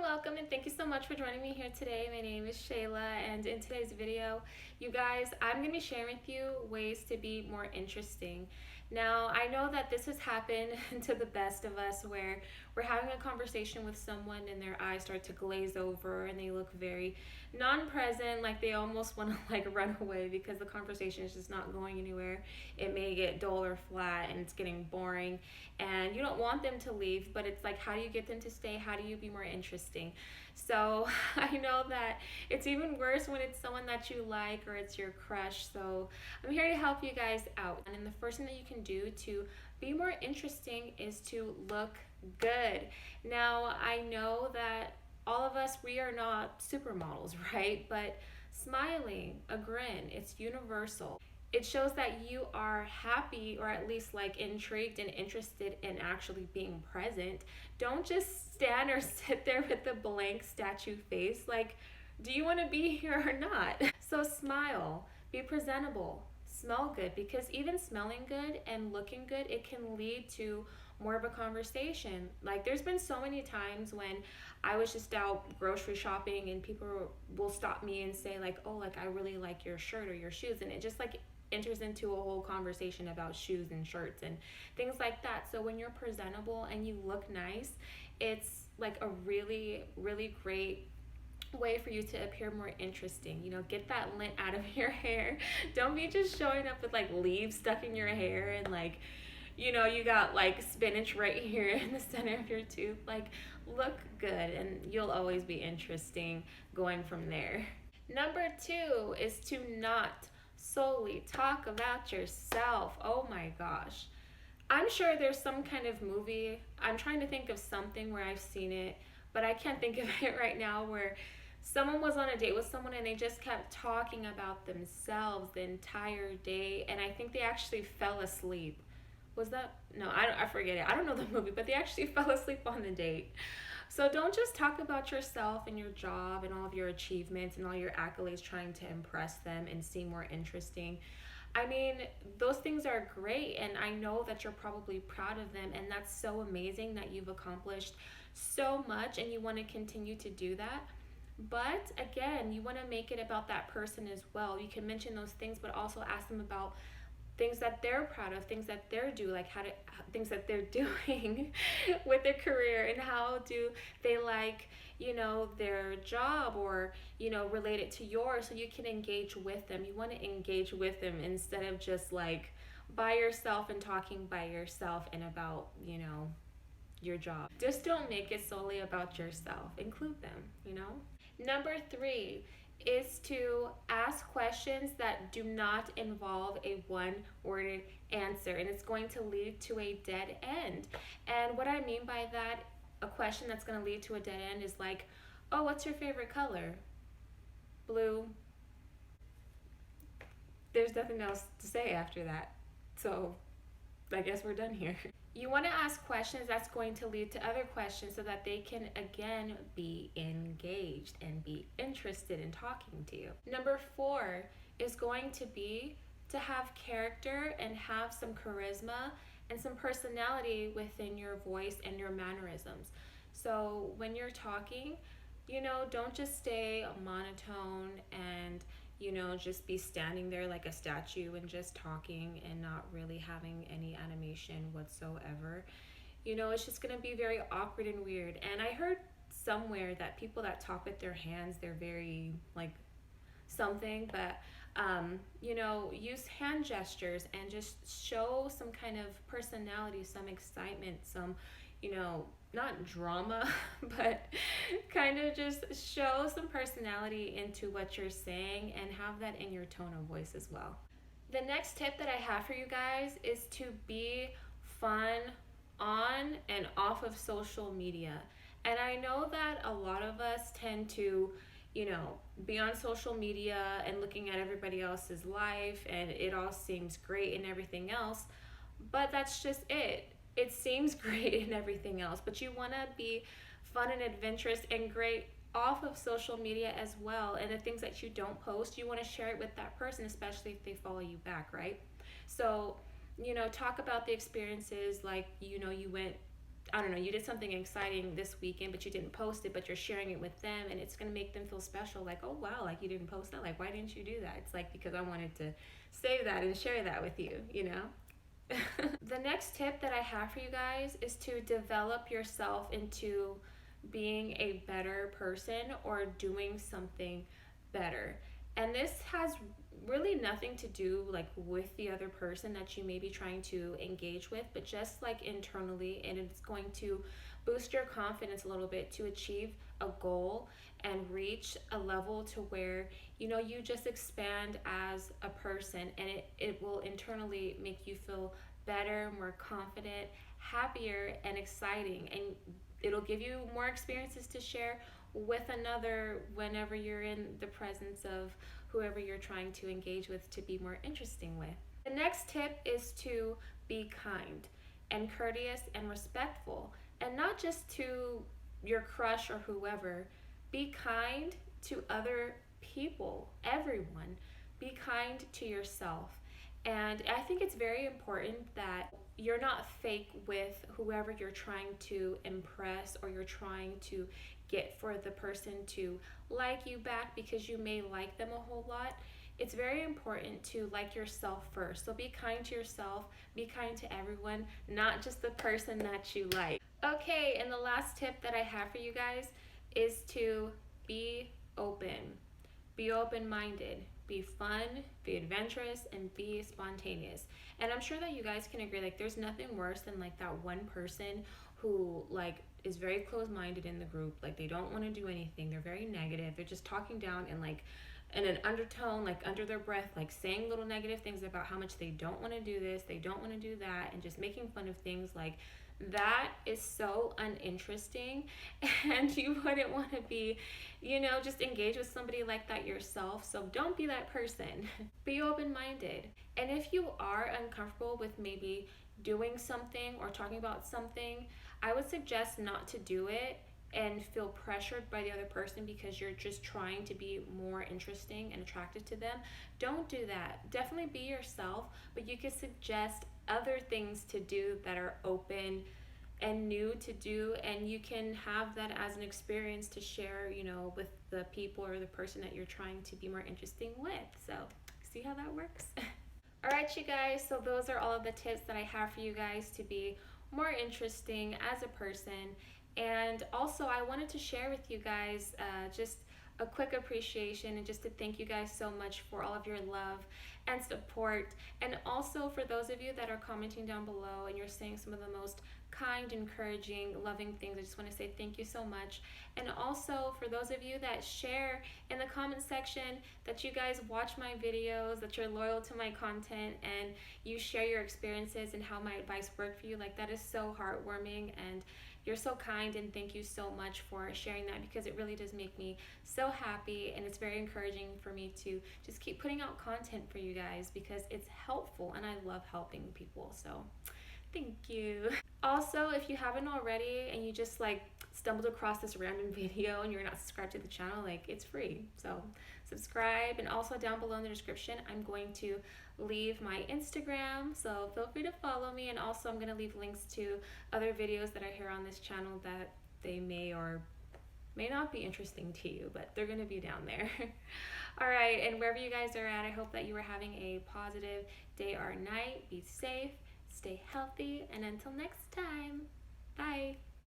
welcome, and thank you so much for joining me here today. My name is Shayla, and in today's video, you guys, I'm going to be sharing with you ways to be more interesting. Now, I know that this has happened to the best of us where we're having a conversation with someone and their eyes start to glaze over and they look very non-present, like they almost want to run away because the conversation is just not going anywhere. It may get dull or flat and it's getting boring, and you don't want them to leave, but it's like, how do you get them to stay? How do you be more interesting? So I know that it's even worse when it's someone that you like or it's your crush. So I'm here to help you guys out. And the first thing that you can do to be more interesting is to look good. Now, I know that all of us, we are not supermodels, right? But smiling, a grin, it's universal. It shows that you are happy, or at least intrigued and interested in actually being present. Don't just stand or sit there with a blank statue face. Do you want to be here or not? So smile, be presentable, smell good, because even smelling good and looking good, it can lead to more of a conversation. There's been so many times when I was just out grocery shopping and people will stop me and say oh, I really like your shirt or your shoes, and it just enters into a whole conversation about shoes and shirts and things like that. So when you're presentable and you look nice, it's a really, really great way for you to appear more interesting. Get that lint out of your hair. Don't be just showing up with leaves stuck in your hair and you got spinach right here in the center of your tooth. Look good, and you'll always be interesting going from there. Number 2 is to not solely talk about yourself. Oh my gosh. I'm sure there's some kind of movie. I'm trying to think of something where I've seen it, but I can't think of it right now, where someone was on a date with someone and they just kept talking about themselves the entire day, and I think they actually fell asleep. Was that? No, I forget it. I don't know the movie, but they actually fell asleep on the date. So don't just talk about yourself and your job and all of your achievements and all your accolades trying to impress them and seem more interesting. I mean, those things are great, and I know that you're probably proud of them, and that's so amazing that you've accomplished so much and you want to continue to do that. But again, you want to make it about that person as well. You can mention those things, but also ask them about things that they're proud of, things that they're doing, things that they're doing with their career, and how do they their job, or relate it to yours, so you can engage with them. You want to engage with them instead of just by yourself and talking by yourself and about your job. Just don't make it solely about yourself. Include them. Number 3 is to ask questions that do not involve a one-worded answer, and it's going to lead to a dead end. And what I mean by that, a question that's going to lead to a dead end is oh, what's your favorite color? Blue. There's nothing else to say after that. So I guess we're done here. You want to ask questions that's going to lead to other questions so that they can again be engaged and be interested in talking to you. Number 4 is going to be to have character and have some charisma and some personality within your voice and your mannerisms. So when you're talking, don't just stay monotone and just be standing there like a statue and just talking and not really having any animation whatsoever. It's just going to be very awkward and weird. And I heard somewhere that people that talk with their hands, they're very something, but use hand gestures and just show some kind of personality, some excitement, some not drama, but kind of just show some personality into what you're saying, and have that in your tone of voice as well. The next tip that I have for you guys is to be fun on and off of social media. And I know that a lot of us tend to be on social media and looking at everybody else's life, and it all seems great and everything else, but that's just it. It seems great and everything else, but you want to be fun and adventurous and great off of social media as well. And the things that you don't post, you want to share it with that person, especially if they follow you back, right? So, talk about the experiences, you went I don't know, you did something exciting this weekend, but you didn't post it, but you're sharing it with them, and it's gonna make them feel special. Like, oh wow, like you didn't post that. Like, why didn't you do that? It's like because I wanted to save that and share that with you, you know? The next tip that I have for you guys is to develop yourself into being a better person or doing something better. And this has really nothing to do like with the other person that you may be trying to engage with, but just like internally, and it's going to boost your confidence a little bit to achieve a goal and reach a level to where you just expand as a person, and it will internally make you feel better, more confident, happier, and exciting. And it'll give you more experiences to share with another whenever you're in the presence of whoever you're trying to engage with to be more interesting with. The next tip is to be kind and courteous and respectful, and not just to your crush or whoever. Be kind to other people, everyone. Be kind to yourself. And I think it's very important that you're not fake with whoever you're trying to impress or you're trying to get for the person to like you back because you may like them a whole lot. It's very important to like yourself first. So be kind to yourself, be kind to everyone, not just the person that you like. Okay, and the last tip that I have for you guys is to be open. Be open-minded, be fun, be adventurous, and be spontaneous. And I'm sure that you guys can agree, like there's nothing worse than like that one person who like is very closed-minded in the group. Like they don't want to do anything. They're very negative. They're just talking down and like in an undertone, like under their breath, like saying little negative things about how much they don't want to do this, they don't want to do that, and just making fun of things. Like that is so uninteresting, and you wouldn't want to be, just engage with somebody like that yourself. So don't be that person. Be open-minded. And if you are uncomfortable with maybe doing something or talking about something, I would suggest not to do it and feel pressured by the other person because you're just trying to be more interesting and attractive to them. Don't do that. Definitely be yourself, but you could suggest other things to do that are open and new to do, and you can have that as an experience to share, with the people or the person that you're trying to be more interesting with. So see how that works? All right, you guys, so those are all of the tips that I have for you guys to be more interesting as a person. And also I wanted to share with you guys just a quick appreciation and just to thank you guys so much for all of your love and support. And also for those of you that are commenting down below and you're saying some of the most kind, encouraging, loving things, I just want to say thank you so much. And also for those of you that share in the comment section that you guys watch my videos, that you're loyal to my content, and you share your experiences and how my advice worked for you, like that is so heartwarming, and you're so kind, and thank you so much for sharing that because it really does make me so happy, and it's very encouraging for me to just keep putting out content for you guys because it's helpful and I love helping people. So thank you. Also, if you haven't already and you just like stumbled across this random video and you're not subscribed to the channel, like it's free. So subscribe, and also down below in the description I'm going to leave my Instagram, so feel free to follow me, and also I'm going to leave links to other videos that are here on this channel that they may or may not be interesting to you, but they're going to be down there. All right, and wherever you guys are at, I hope that you are having a positive day or night. Be safe, stay healthy, and until next time, bye.